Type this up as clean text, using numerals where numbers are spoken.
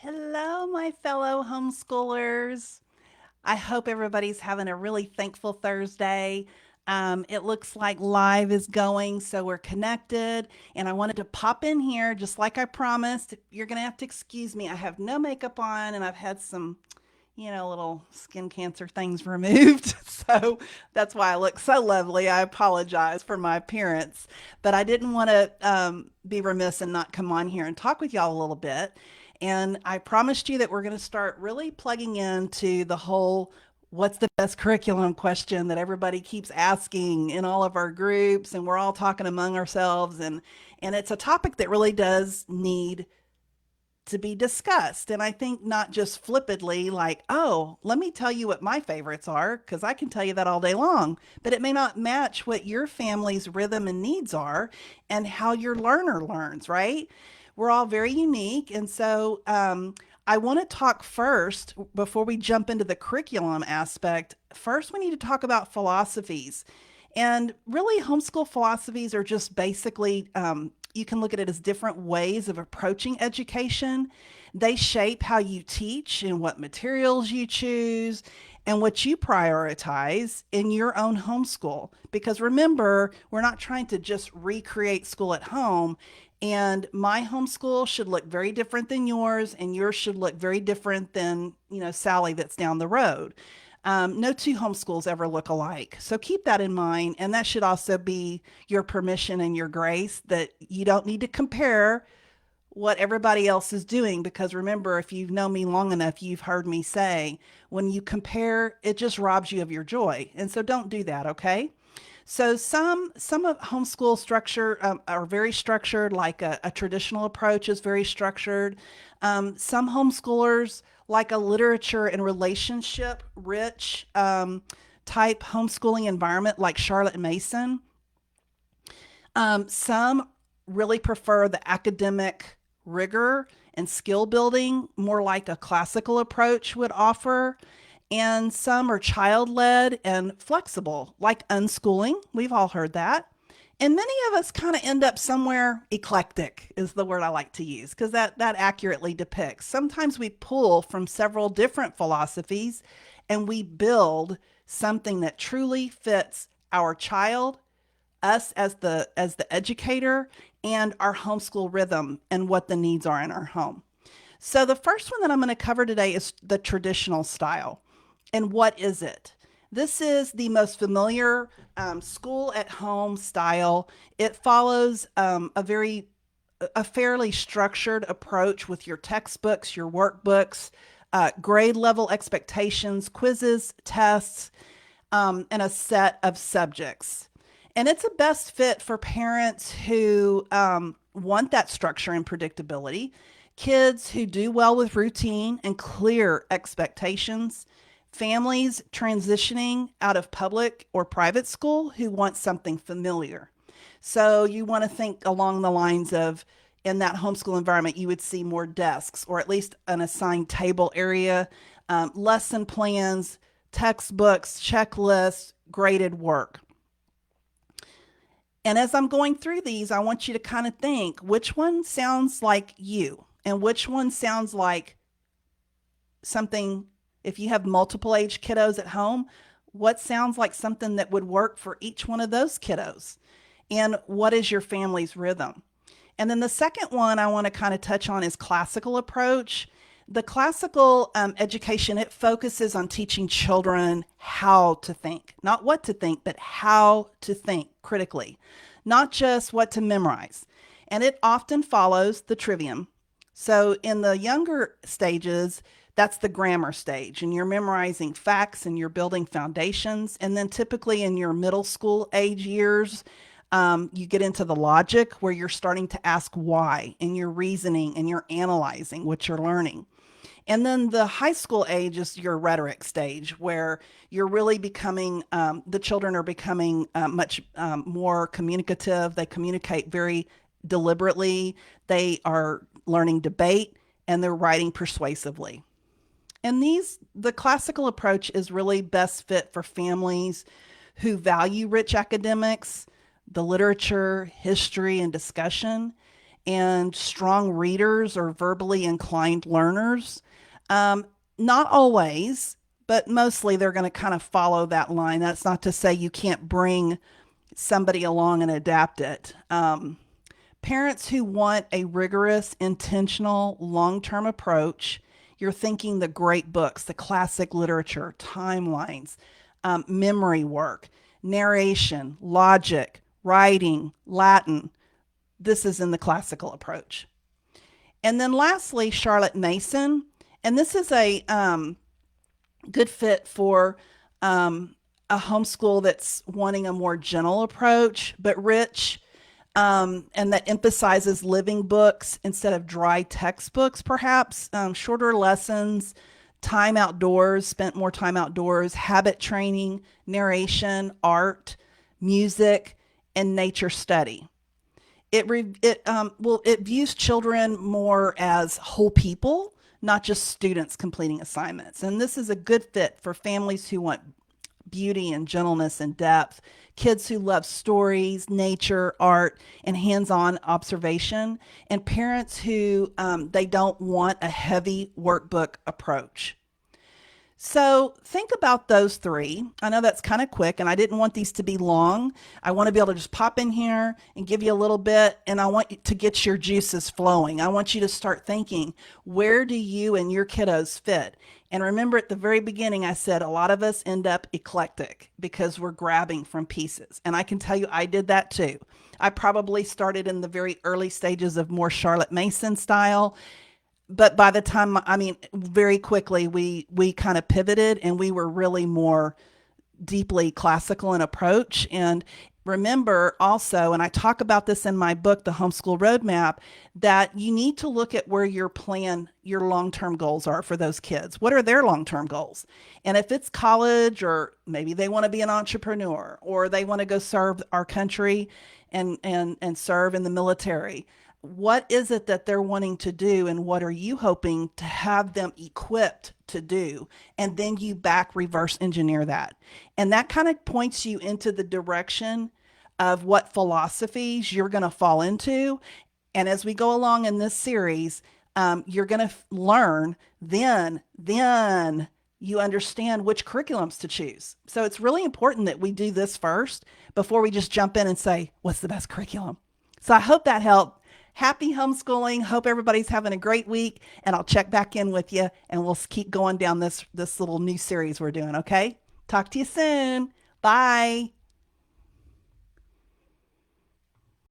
Hello, my fellow homeschoolers. I hope everybody's having a really thankful Thursday. It looks like live is going, so we're connected. And I wanted to pop in here just like I promised. You're going to have to excuse me. I have no makeup on and I've had some, little skin cancer things removed. So that's why I look so lovely. I apologize for my appearance, but I didn't want to be remiss and not come on here and talk with y'all a little bit. And I promised you that we're going to start really plugging into the whole what's the best curriculum question that everybody keeps asking in all of our groups, and we're all talking among ourselves, and it's a topic that really does need to be discussed. And I think not just flippantly, like, oh, let me tell you what my favorites are, because I can tell you that all day long, but it may not match what your family's rhythm and needs are and how your learner learns, right? We're all very unique. And so I want to talk first, before we jump into the curriculum aspect, first we need to talk about philosophies. And really, homeschool philosophies are just basically, you can look at it as different ways of approaching education. They shape how you teach and what materials you choose and what you prioritize in your own homeschool. Because remember, we're not trying to just recreate school at home. And my homeschool should look very different than yours, and yours should look very different than, Sally that's down the road. No two homeschools ever look alike. So keep that in mind. And that should also be your permission and your grace that you don't need to compare what everybody else is doing. Because remember, if you've known me long enough, you've heard me say, when you compare, it just robs you of your joy. And so don't do that, okay? So some of homeschool structure are very structured, like a traditional approach is very structured. Some homeschoolers like a literature and relationship rich type homeschooling environment, like Charlotte Mason. Some really prefer the academic rigor and skill building, more like a classical approach would offer. And some are child led and flexible, like unschooling. We've all heard that. And many of us kind of end up somewhere eclectic, is the word I like to use, because that accurately depicts. Sometimes we pull from several different philosophies and we build something that truly fits our child, us as the educator, and our homeschool rhythm and what the needs are in our home. So the first one that I'm going to cover today is the traditional style. And what is it? This is the most familiar school at home style. It follows a fairly structured approach with your textbooks, your workbooks, grade level expectations, quizzes, tests, and a set of subjects. And it's a best fit for parents who want that structure and predictability, kids who do well with routine and clear expectations, families transitioning out of public or private school who want something familiar. So you want to think along the lines of, in that homeschool environment, you would see more desks or at least an assigned table area, lesson plans, textbooks, checklists, graded work. And as I'm going through these, I want you to kind of think which one sounds like you and which one sounds like something. If you have multiple age kiddos at home, what sounds like something that would work for each one of those kiddos? And what is your family's rhythm? And then the second one I want to kind of touch on is classical approach. The classical education, it focuses on teaching children how to think, not what to think, but how to think critically, not just what to memorize. And it often follows the trivium. So in the younger stages, that's the grammar stage, and you're memorizing facts and you're building foundations. And then typically in your middle school age years, you get into the logic where you're starting to ask why, and you're reasoning and you're analyzing what you're learning. And then the high school age is your rhetoric stage, where you're really becoming, the children are becoming much more communicative. They communicate very deliberately. They are learning debate and they're writing persuasively. And the classical approach is really best fit for families who value rich academics, the literature, history, and discussion, and strong readers or verbally inclined learners. Um, Not always, but mostly they're going to kind of follow that line. That's not to say you can't bring somebody along and adapt it. Parents who want a rigorous, intentional, long term approach, you're thinking the great books, the classic literature, timelines, memory work, narration, logic, writing, Latin. This is in the classical approach. And then lastly, Charlotte Mason. And this is a good fit for a homeschool that's wanting a more gentle approach, but rich, and that emphasizes living books instead of dry textbooks, perhaps, shorter lessons, time outdoors, spent more time outdoors, habit training, narration, art, music, and nature study. It views children more as whole people, not just students completing assignments. And this is a good fit for families who want beauty and gentleness and depth, kids who love stories, nature, art, and hands-on observation, and parents who they don't want a heavy workbook approach. So think about those three. I know that's kind of quick, and I didn't want these to be long. I want to be able to just pop in here and give you a little bit, and I want you to get your juices flowing. I want you to start thinking, where do you and your kiddos fit? And remember at the very beginning, I said a lot of us end up eclectic because we're grabbing from pieces. And I can tell you, I did that too. I probably started in the very early stages of more Charlotte Mason style, but by the time, I mean, very quickly we kind of pivoted and we were really more deeply classical in approach. And remember also, and I talk about this in my book, The Homeschool Roadmap, that you need to look at where your long-term goals are for those kids. What are their long-term goals? And if it's college, or maybe they want to be an entrepreneur, or they want to go serve our country and serve in the military, what is it that they're wanting to do, and what are you hoping to have them equipped to do? And then you back reverse engineer that. And that kind of points you into the direction of what philosophies you're going to fall into. And as we go along in this series, you're going to learn, then you understand which curriculums to choose. So it's really important that we do this first before we just jump in and say, what's the best curriculum? So I hope that helped. Happy homeschooling. Hope everybody's having a great week, and I'll check back in with you, and we'll keep going down this little new series we're doing. Okay. Talk to you soon. Bye.